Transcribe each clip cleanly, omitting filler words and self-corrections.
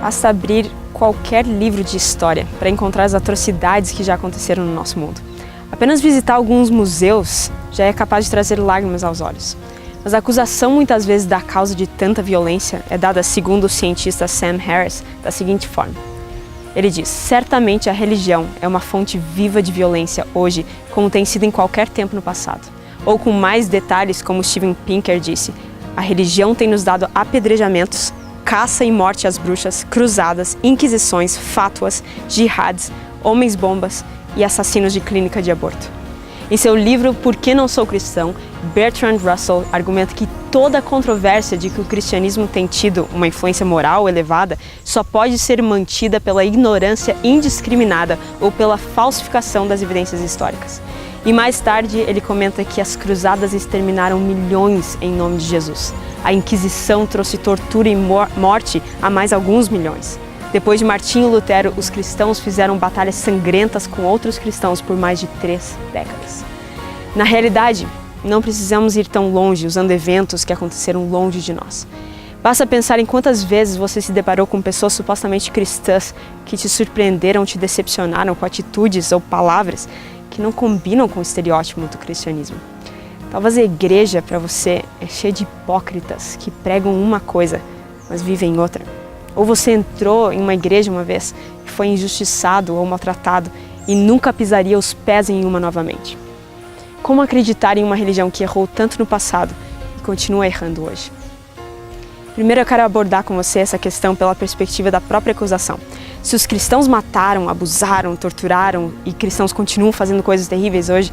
Basta abrir qualquer livro de história para encontrar as atrocidades que já aconteceram no nosso mundo. Apenas visitar alguns museus já é capaz de trazer lágrimas aos olhos. Mas a acusação muitas vezes da causa de tanta violência é dada, segundo o cientista Sam Harris, da seguinte forma. Ele diz: certamente a religião é uma fonte viva de violência hoje, como tem sido em qualquer tempo no passado. Ou com mais detalhes, como Steven Pinker disse, a religião tem nos dado apedrejamentos, caça e morte às bruxas, cruzadas, inquisições, fátuas, jihads, homens-bombas e assassinos de clínica de aborto. Em seu livro Por que Não Sou Cristão, Bertrand Russell argumenta que toda a controvérsia de que o cristianismo tem tido uma influência moral elevada só pode ser mantida pela ignorância indiscriminada ou pela falsificação das evidências históricas. E mais tarde ele comenta que as cruzadas exterminaram milhões em nome de Jesus. A Inquisição trouxe tortura e morte a mais alguns milhões. Depois de Martinho Lutero, os cristãos fizeram batalhas sangrentas com outros cristãos por mais de 3 décadas. Na realidade, não precisamos ir tão longe usando eventos que aconteceram longe de nós. Basta pensar em quantas vezes você se deparou com pessoas supostamente cristãs que te surpreenderam, te decepcionaram com atitudes ou palavras que não combinam com o estereótipo do cristianismo. Talvez a igreja para você é cheia de hipócritas que pregam uma coisa, mas vivem outra. Ou você entrou em uma igreja uma vez e foi injustiçado ou maltratado e nunca pisaria os pés em uma novamente. Como acreditar em uma religião que errou tanto no passado e continua errando hoje? Primeiro eu quero abordar com você essa questão pela perspectiva da própria acusação. Se os cristãos mataram, abusaram, torturaram e cristãos continuam fazendo coisas terríveis hoje,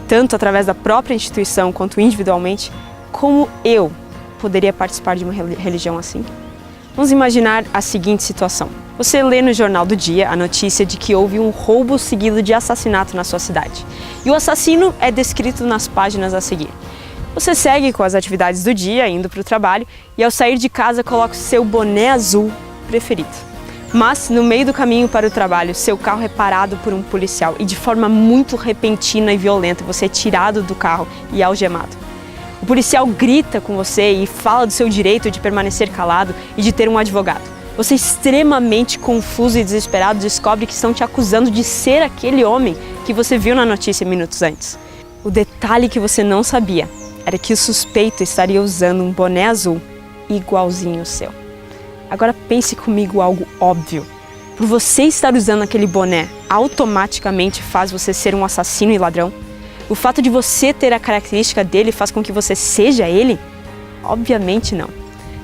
tanto através da própria instituição quanto individualmente, como eu poderia participar de uma religião assim? Vamos imaginar a seguinte situação. Você lê no jornal do dia a notícia de que houve um roubo seguido de assassinato na sua cidade. E o assassino é descrito nas páginas a seguir. Você segue com as atividades do dia, indo para o trabalho, e ao sair de casa coloca o seu boné azul preferido. Mas, no meio do caminho para o trabalho, seu carro é parado por um policial e de forma muito repentina e violenta você é tirado do carro e algemado. O policial grita com você e fala do seu direito de permanecer calado e de ter um advogado. Você, extremamente confuso e desesperado, descobre que estão te acusando de ser aquele homem que você viu na notícia minutos antes. O detalhe que você não sabia era que o suspeito estaria usando um boné azul igualzinho ao seu. Agora pense comigo algo óbvio. Por você estar usando aquele boné, automaticamente faz você ser um assassino e ladrão? O fato de você ter a característica dele faz com que você seja ele? Obviamente não.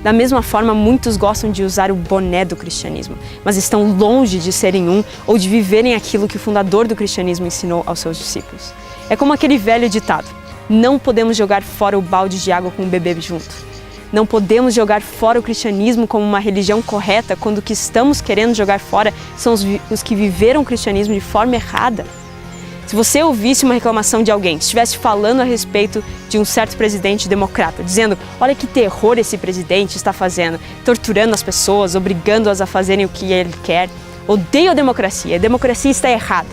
Da mesma forma, muitos gostam de usar o boné do cristianismo, mas estão longe de serem um ou de viverem aquilo que o fundador do cristianismo ensinou aos seus discípulos. É como aquele velho ditado: não podemos jogar fora o balde de água com o bebê junto. Não podemos jogar fora o cristianismo como uma religião correta quando o que estamos querendo jogar fora são os que viveram o cristianismo de forma errada. Se você ouvisse uma reclamação de alguém, estivesse falando a respeito de um certo presidente democrata, dizendo: olha que terror esse presidente está fazendo, torturando as pessoas, obrigando-as a fazerem o que ele quer, odeio a democracia está errada,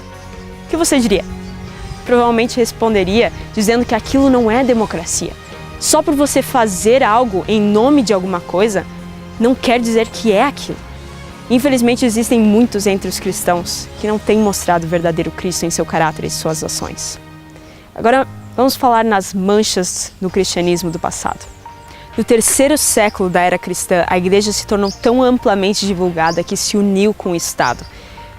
o que você diria? Provavelmente responderia dizendo que aquilo não é democracia. Só por você fazer algo em nome de alguma coisa, não quer dizer que é aquilo. Infelizmente, existem muitos entre os cristãos que não têm mostrado o verdadeiro Cristo em seu caráter e suas ações. Agora, vamos falar nas manchas no cristianismo do passado. No 3º século da era cristã, a igreja se tornou tão amplamente divulgada que se uniu com o Estado.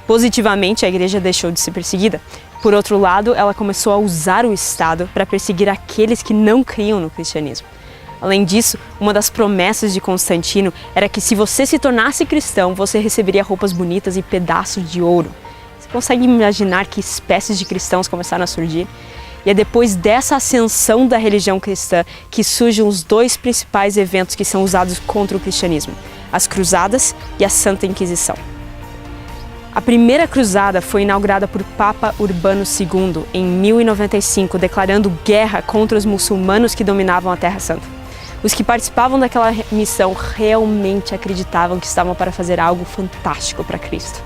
Positivamente, a igreja deixou de ser perseguida. Por outro lado, ela começou a usar o Estado para perseguir aqueles que não criam no cristianismo. Além disso, uma das promessas de Constantino era que se você se tornasse cristão, você receberia roupas bonitas e pedaços de ouro. Você consegue imaginar que espécies de cristãos começaram a surgir? E é depois dessa ascensão da religião cristã que surgem os 2 principais eventos que são usados contra o cristianismo: as Cruzadas e a Santa Inquisição. A primeira cruzada foi inaugurada por Papa Urbano II em 1095, declarando guerra contra os muçulmanos que dominavam a Terra Santa. Os que participavam daquela missão realmente acreditavam que estavam para fazer algo fantástico para Cristo.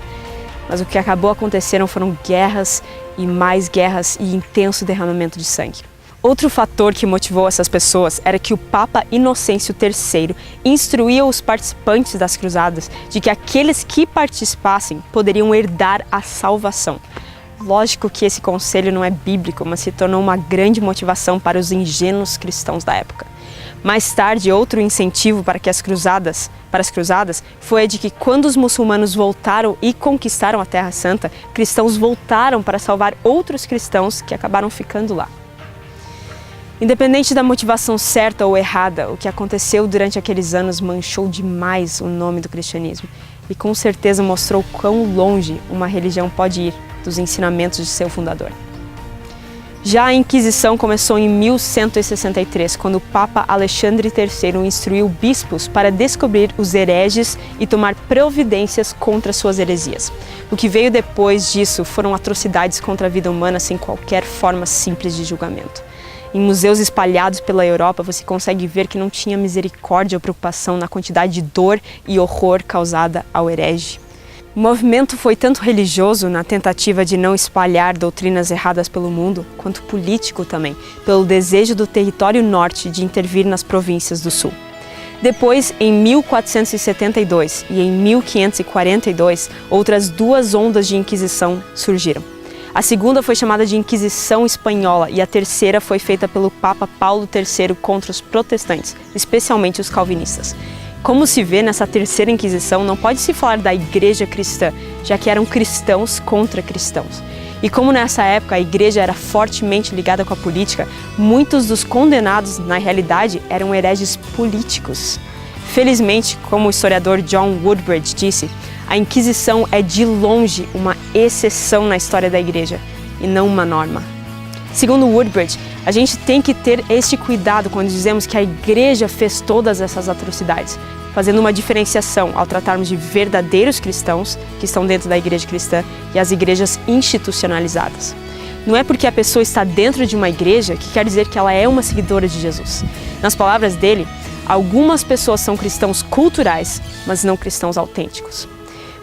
Mas o que acabou acontecendo foram guerras e mais guerras e intenso derramamento de sangue. Outro fator que motivou essas pessoas era que o Papa Inocêncio III instruía os participantes das cruzadas de que aqueles que participassem poderiam herdar a salvação. Lógico que esse conselho não é bíblico, mas se tornou uma grande motivação para os ingênuos cristãos da época. Mais tarde, outro incentivo para as cruzadas foi a de que quando os muçulmanos voltaram e conquistaram a Terra Santa, cristãos voltaram para salvar outros cristãos que acabaram ficando lá. Independente da motivação certa ou errada, o que aconteceu durante aqueles anos manchou demais o nome do cristianismo e com certeza mostrou quão longe uma religião pode ir dos ensinamentos de seu fundador. Já a Inquisição começou em 1163, quando o Papa Alexandre III instruiu bispos para descobrir os hereges e tomar providências contra suas heresias. O que veio depois disso foram atrocidades contra a vida humana sem qualquer forma simples de julgamento. Em museus espalhados pela Europa, você consegue ver que não tinha misericórdia ou preocupação na quantidade de dor e horror causada ao herege. O movimento foi tanto religioso na tentativa de não espalhar doutrinas erradas pelo mundo, quanto político também, pelo desejo do território norte de intervir nas províncias do sul. Depois, em 1472 e em 1542, outras duas ondas de Inquisição surgiram. A segunda foi chamada de Inquisição Espanhola e a terceira foi feita pelo Papa Paulo III contra os protestantes, especialmente os calvinistas. Como se vê nessa terceira Inquisição, não pode se falar da Igreja cristã, já que eram cristãos contra cristãos. E como nessa época a Igreja era fortemente ligada com a política, muitos dos condenados, na realidade, eram hereges políticos. Felizmente, como o historiador John Woodbridge disse, a Inquisição é de longe uma exceção na história da Igreja, e não uma norma. Segundo Woodbridge, a gente tem que ter este cuidado quando dizemos que a Igreja fez todas essas atrocidades, fazendo uma diferenciação ao tratarmos de verdadeiros cristãos, que estão dentro da Igreja cristã, e as igrejas institucionalizadas. Não é porque a pessoa está dentro de uma igreja que quer dizer que ela é uma seguidora de Jesus. Nas palavras dele, algumas pessoas são cristãos culturais, mas não cristãos autênticos.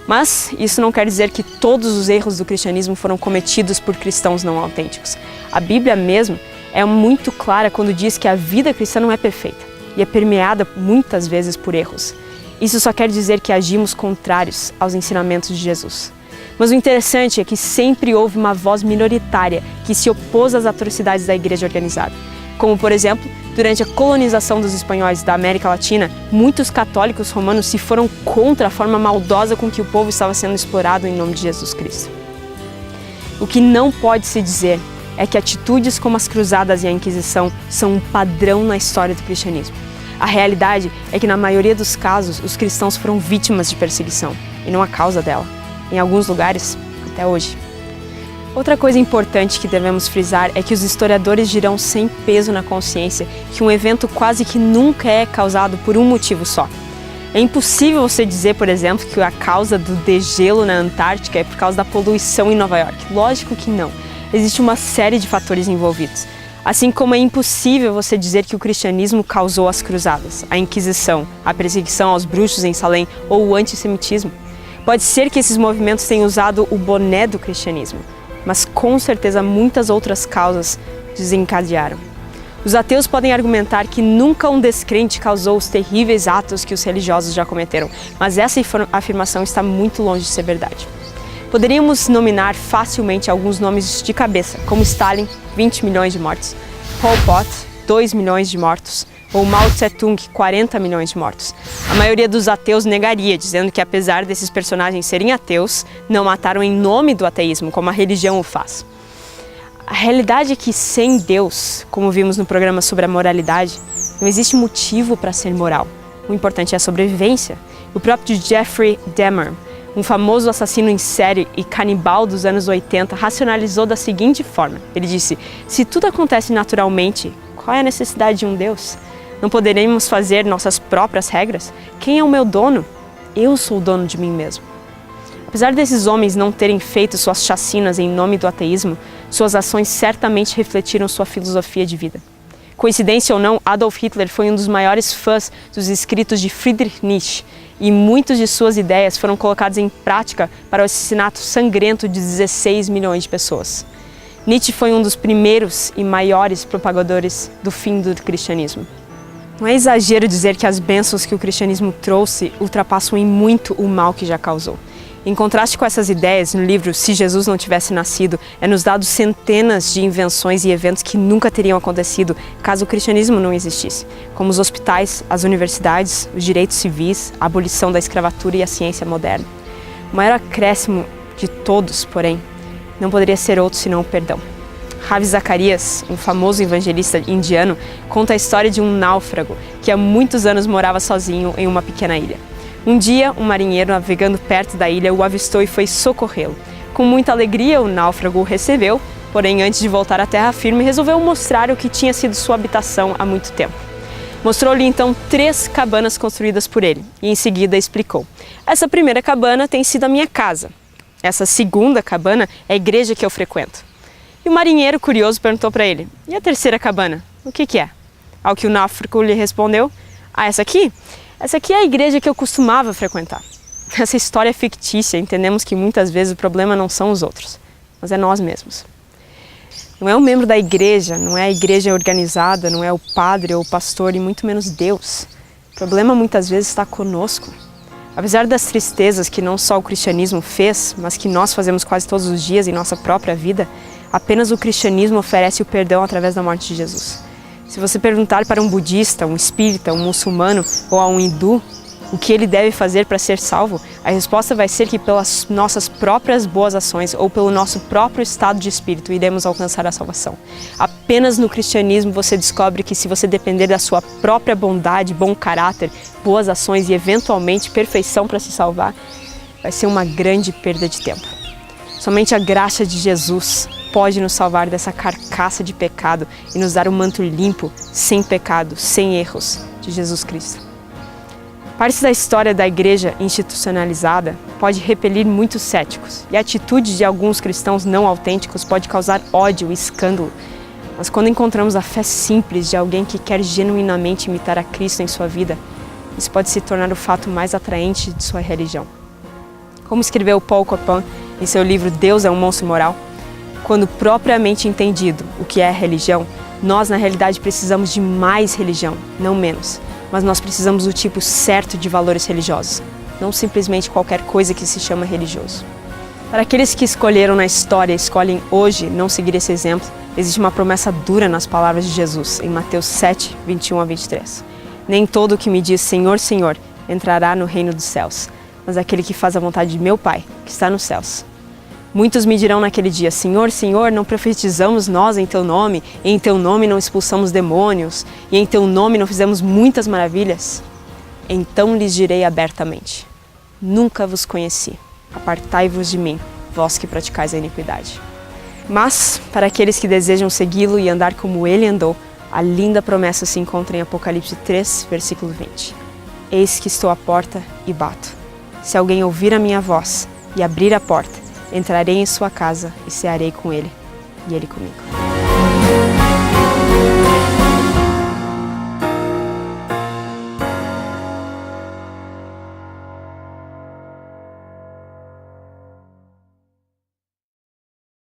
Mas isso não quer dizer que todos os erros do cristianismo foram cometidos por cristãos não autênticos. A Bíblia mesmo é muito clara quando diz que a vida cristã não é perfeita e é permeada muitas vezes por erros. Isso só quer dizer que agimos contrários aos ensinamentos de Jesus. Mas o interessante é que sempre houve uma voz minoritária que se opôs às atrocidades da igreja organizada. Como, por exemplo, durante a colonização dos espanhóis da América Latina, muitos católicos romanos se foram contra a forma maldosa com que o povo estava sendo explorado em nome de Jesus Cristo. O que não pode se dizer é que atitudes como as cruzadas e a Inquisição são um padrão na história do cristianismo. A realidade é que, na maioria dos casos, os cristãos foram vítimas de perseguição, e não a causa dela. Em alguns lugares, até hoje. Outra coisa importante que devemos frisar é que os historiadores dirão sem peso na consciência que um evento quase que nunca é causado por um motivo só. É impossível você dizer, por exemplo, que a causa do degelo na Antártica é por causa da poluição em Nova York. Lógico que não. Existe uma série de fatores envolvidos. Assim como é impossível você dizer que o cristianismo causou as cruzadas, a Inquisição, a perseguição aos bruxos em Salem ou o antissemitismo. Pode ser que esses movimentos tenham usado o boné do cristianismo, mas com certeza muitas outras causas desencadearam. Os ateus podem argumentar que nunca um descrente causou os terríveis atos que os religiosos já cometeram, mas essa afirmação está muito longe de ser verdade. Poderíamos nominar facilmente alguns nomes de cabeça, como Stalin, 20 milhões de mortos, Pol Pot, 2 milhões de mortos, ou Mao Tse-tung, 40 milhões de mortos. A maioria dos ateus negaria, dizendo que apesar desses personagens serem ateus, não mataram em nome do ateísmo, como a religião o faz. A realidade é que sem Deus, como vimos no programa sobre a moralidade, não existe motivo para ser moral. O importante é a sobrevivência. O próprio Jeffrey Dahmer, um famoso assassino em série e canibal dos anos 80, racionalizou da seguinte forma. Ele disse: se tudo acontece naturalmente, qual é a necessidade de um Deus? Não poderemos fazer nossas próprias regras? Quem é o meu dono? Eu sou o dono de mim mesmo. Apesar desses homens não terem feito suas chacinas em nome do ateísmo, suas ações certamente refletiram sua filosofia de vida. Coincidência ou não, Adolf Hitler foi um dos maiores fãs dos escritos de Friedrich Nietzsche e muitas de suas ideias foram colocadas em prática para o assassinato sangrento de 16 milhões de pessoas. Nietzsche foi um dos primeiros e maiores propagadores do fim do cristianismo. Não é exagero dizer que as bênçãos que o cristianismo trouxe ultrapassam em muito o mal que já causou. Em contraste com essas ideias, no livro Se Jesus Não Tivesse Nascido, nos dado centenas de invenções e eventos que nunca teriam acontecido caso o cristianismo não existisse, como os hospitais, as universidades, os direitos civis, a abolição da escravatura e a ciência moderna. O maior acréscimo de todos, porém, não poderia ser outro senão o perdão. Ravi Zacharias, um famoso evangelista indiano, conta a história de um náufrago que há muitos anos morava sozinho em uma pequena ilha. Um dia, um marinheiro navegando perto da ilha o avistou e foi socorrê-lo. Com muita alegria, o náufrago o recebeu, porém, antes de voltar à terra firme, resolveu mostrar o que tinha sido sua habitação há muito tempo. Mostrou-lhe então 3 cabanas construídas por ele e em seguida explicou: essa primeira cabana tem sido a minha casa. Essa segunda cabana é a igreja que eu frequento. E o marinheiro, curioso, perguntou para ele: e a terceira cabana? O que é? Ao que o náufrago lhe respondeu: essa aqui? Essa aqui é a igreja que eu costumava frequentar. Essa história é fictícia, entendemos que muitas vezes o problema não são os outros, mas é nós mesmos. Não é um membro da igreja, não é a igreja organizada, não é o padre ou o pastor e muito menos Deus. O problema muitas vezes está conosco. Apesar das tristezas que não só o cristianismo fez, mas que nós fazemos quase todos os dias em nossa própria vida, apenas o cristianismo oferece o perdão através da morte de Jesus. Se você perguntar para um budista, um espírita, um muçulmano ou a um hindu o que ele deve fazer para ser salvo, a resposta vai ser que pelas nossas próprias boas ações ou pelo nosso próprio estado de espírito iremos alcançar a salvação. Apenas no cristianismo você descobre que se você depender da sua própria bondade, bom caráter, boas ações e eventualmente perfeição para se salvar, vai ser uma grande perda de tempo. Somente a graça de Jesus pode nos salvar dessa carcaça de pecado e nos dar um manto limpo, sem pecado, sem erros, de Jesus Cristo. Parte da história da igreja institucionalizada pode repelir muitos céticos e a atitude de alguns cristãos não autênticos pode causar ódio e escândalo. Mas quando encontramos a fé simples de alguém que quer genuinamente imitar a Cristo em sua vida, isso pode se tornar o fato mais atraente de sua religião. Como escreveu Paul Copan em seu livro Deus é um Monstro Moral, quando propriamente entendido o que é religião, nós na realidade precisamos de mais religião, não menos. Mas nós precisamos do tipo certo de valores religiosos, não simplesmente qualquer coisa que se chama religioso. Para aqueles que escolheram na história e escolhem hoje não seguir esse exemplo, existe uma promessa dura nas palavras de Jesus, em Mateus 7, 21 a 23. Nem todo o que me diz Senhor, Senhor, entrará no reino dos céus, mas aquele que faz a vontade de meu Pai, que está nos céus. Muitos me dirão naquele dia: Senhor, Senhor, não profetizamos nós em Teu nome, e em Teu nome não expulsamos demônios, e em Teu nome não fizemos muitas maravilhas? Então lhes direi abertamente: nunca vos conheci, apartai-vos de mim, vós que praticais a iniquidade. Mas, para aqueles que desejam segui-lo e andar como Ele andou, a linda promessa se encontra em Apocalipse 3, versículo 20. Eis que estou à porta e bato. Se alguém ouvir a minha voz e abrir a porta, entrarei em sua casa e cearei com ele, e ele comigo.